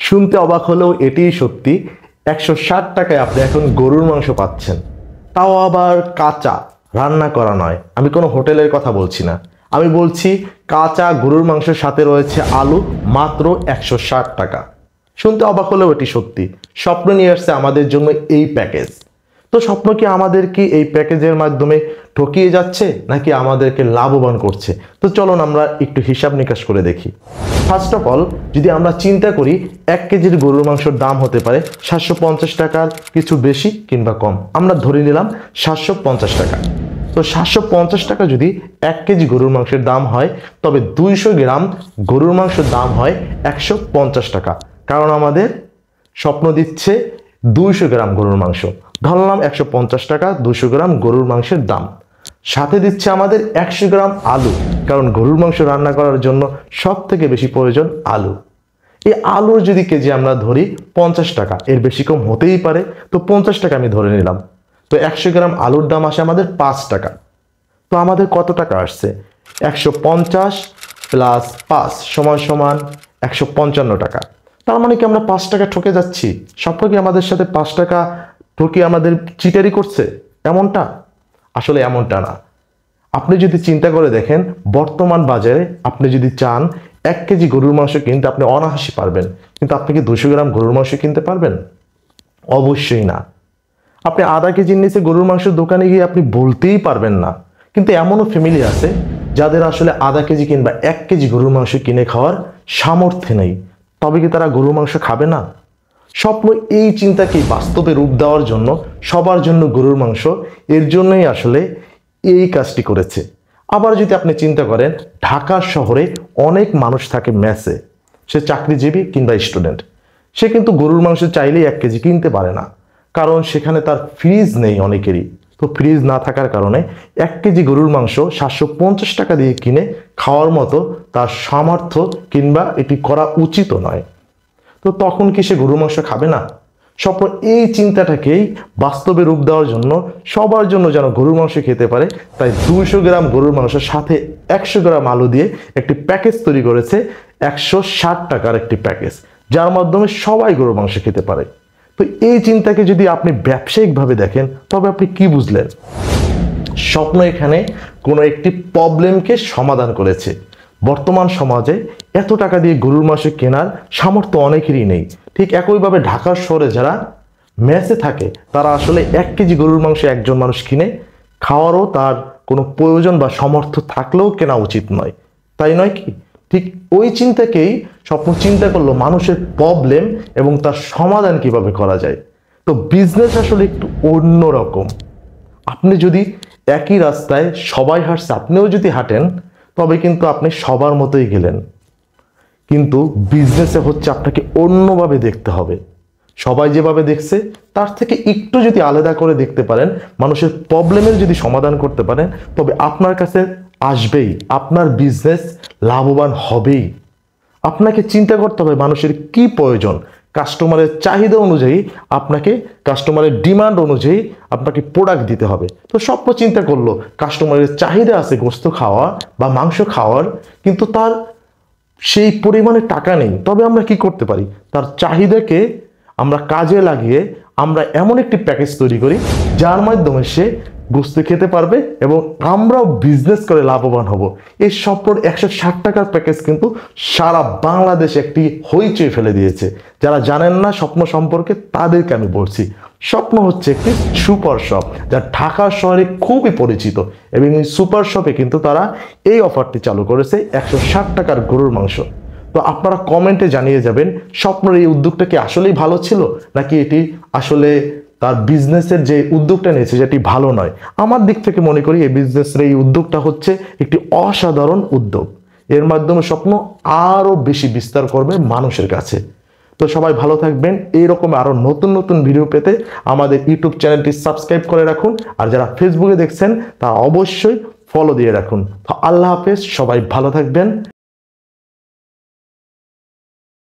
শুনতে অবাক হলেও এটিই সত্যি। 160 টাকায় আপনি এখন গরুর মাংস পাচ্ছেন, তাও আবার কাঁচা, রান্না করা নয়। আমি কোনো হোটেলের কথা বলছি না, আমি বলছি কাঁচা গরুর মাংসের সাথে রয়েছে আলু, মাত্র 160 টাকা। শুনতে অবাক হলেও এটি সত্যি। স্বপ্ন নিয়ে আসছে আমাদের জন্য এই প্যাকেজ। তো স্বপ্ন কি আমাদেরকে এই প্যাকেজের মাধ্যমে ঠকিয়ে যাচ্ছে নাকি আমাদেরকে লাভবান করছে? তো চলুন আমরা একটু হিসাব নিকাশ করে দেখি। ফার্স্ট অফ অল, যদি আমরা চিন্তা করি 1 কেজির গরুর মাংসের দাম হতে পারে 750 টাকার কিছু বেশি কিংবা কম, আমরা ধরে নিলাম 750 টাকা। তো 750 টাকা যদি 1 কেজি গরুর মাংসের দাম হয়, তবে 200 গ্রাম গরুর মাংসের দাম হয় 150 টাকা। কারণ আমাদের স্বপ্ন দিচ্ছে 200 গ্রাম গরুর মাংস, ধরলাম 150 টাকা 200 গ্রাম গরুর মাংসের দাম। সাথে দিচ্ছে আমাদের 100 গ্রাম আলু, কারণ গরুর মাংস রান্না করার জন্য সব থেকে বেশি প্রয়োজন আলু। এই আলুর যদি কেজি আমরা ধরি 50 টাকা, এর বেশি কম হতেই পারে, তো 50 টাকা আমি ধরে নিলাম। তো 100 গ্রাম আলুর দাম আসে আমাদের 5 টাকা। তো আমাদের কত টাকা আসছে? 150 প্লাস 5 সমান সমান 155 টাকা। তার মানে কি আমরা 5 টাকা ঠকে যাচ্ছি? স্বপ্ন কি আমাদের সাথে 5 টাকা ঠকিয়ে আমাদের চিটারি করছে? এমনটা? আসলে এমনটা না। আপনি যদি চিন্তা করে দেখেন, বর্তমান বাজারে আপনি যদি চান 1 কেজি গরুর মাংস কিনতে, আপনি অনায়াসে পারবেন, কিন্তু আপনি কি 200 গ্রাম গরুর মাংস কিনতে পারবেন? অবশ্যই না। আপনি আধা কেজির নিচে গরুর মাংসের দোকানে গিয়ে আপনি বলতেই পারবেন না। কিন্তু এমনও ফ্যামিলি আছে যাদের আসলে আধা কেজি কিংবা 1 কেজি গরুর মাংস কিনে খাওয়ার সামর্থ্য নেই, তবে কি তারা গরুর মাংস খাবে না? স্বপ্ন এই চিন্তাকে বাস্তবে রূপ দেওয়ার জন্য, সবার জন্য গরুর মাংস, এর জন্যই আসলে এই কাজটি করেছে। আবার যদি আপনি চিন্তা করেন, ঢাকা শহরে অনেক মানুষ থাকে মেসে, সে চাকরিজীবী কিংবা স্টুডেন্ট, সে কিন্তু গরুর মাংস চাইলেই 1 কেজি কিনতে পারে না, কারণ সেখানে তার ফ্রিজ নেই অনেকেরই। তো ফ্রিজ না থাকার কারণে 1 কেজি গরুর মাংস 750 টাকা দিয়ে কিনে খাওয়ার মতো তার সামর্থ্য কিংবা এটি করা উচিত নয়। তো তখন কি সে গরুর মাংস খাবে না? স্বপ্ন এই চিন্তাটাকেই বাস্তবে রূপ দেওয়ার জন্য, সবার জন্য যেন গরুর মাংস খেতে পারে, তাই 200 গ্রাম গরুর মাংসের সাথে 100 গ্রাম আলু দিয়ে একটি প্যাকেজ তৈরি করেছে, 160 টাকার একটি প্যাকেজ, যার মাধ্যমে সবাই গরুর মাংস খেতে পারে। তো এই চিন্তাকে যদি আপনি ব্যবসায়িকভাবে দেখেন, তবে আপনি কি বুঝলেন? স্বপ্ন এখানে কোনো একটি প্রবলেমকে সমাধান করেছে। বর্তমান সমাজে এত টাকা দিয়ে গরুর মাংস কেনার সামর্থ্য অনেকেরই নেই। ঠিক একইভাবে ঢাকার শহরে যারা মেসে থাকে, তারা আসলে 1 কেজি গরুর মাংস একজন মানুষ কিনে খাওয়ারও তার কোনো প্রয়োজন বা সামর্থ্য থাকলেও কেনা উচিত নয়, তাই নয় কি? ঠিক ওই চিন্তাকেই স্বপ্ন চিন্তা করলো মানুষের প্রবলেম এবং তার সমাধান কিভাবে করা যায়। তো বিজনেস আসলে একটু অন্যরকম। আপনি যদি একই রাস্তায় সবাই হাঁটছে, আপনিও যদি হাঁটেন, তবে কিন্তু আপনি সবার মতোই গেলেন। কিন্তু বিজনেসে হচ্ছে আপনাকে অন্যভাবে দেখতে হবে। সবাই যেভাবে দেখছে তার থেকে একটু যদি আলাদা করে দেখতে পারেন, মানুষের প্রবলেমের যদি সমাধান করতে পারেন, তবে আপনার কাছে আসবেই, আপনার বিজনেস লাভবান হবেই। আপনাকে চিন্তা করতে হবে মানুষের কি প্রয়োজন, কাস্টমারের চাহিদা অনুযায়ী আপনাকে, কাস্টমারের ডিমান্ড অনুযায়ী আপনাকে প্রোডাক্ট দিতে হবে। তো স্বপ্ন চিন্তা করলো কাস্টমারের চাহিদা আছে গোস্ত খাওয়া বা মাংস খাওয়ার, কিন্তু তার সেই পরিমাণে টাকা নেই। তবে আমরা কি করতে পারি? তার চাহিদাকে আমরা কাজে লাগিয়ে আমরা এমন একটি প্যাকেজ তৈরি করি, যার মাধ্যমে সে গোস্ত খেতে পারবে এবং আমরাও বিজনেস করে লাভবান হব। এই স্বপ্নর 160 টাকার প্যাকেজ কিন্তু সারা বাংলাদেশে একটি হইচই ফেলে দিয়েছে। যারা জানেন না স্বপ্ন সম্পর্কে, তাদেরকে আমি বলছি, স্বপ্ন হচ্ছে একটি সুপার শপ, যা ঢাকা শহরে খুবই পরিচিত, এবং এই সুপার শপে কিন্তু তারা এই অফারটি চালু করেছে, 160 টাকার গরুর মাংস। তো আপনারা কমেন্টে জানিয়ে যাবেন স্বপ্নের এই উদ্যোগটা কি আসলেই ভালো ছিল, নাকি এটি আসলে তার বিজনেসের যে উদ্যোগটা নিয়েছে যেটি ভালো নয়। আমার দিক থেকে মনে করি এই বিজনেসের এই উদ্যোগটা হচ্ছে একটি অসাধারণ উদ্যোগ। এর মাধ্যমে স্বপ্ন আরো বেশি বিস্তার করবে মানুষের কাছে। তো সবাই ভালো থাকবেন। এইরকম আরো নতুন নতুন ভিডিও পেতে আমাদের ইউটিউব চ্যানেলটি সাবস্ক্রাইব করে রাখুন, আর যারা ফেসবুকে দেখছেন তারা অবশ্যই ফলো দিয়ে রাখুন। তো আল্লাহ হাফেজ, সবাই ভালো থাকবেন।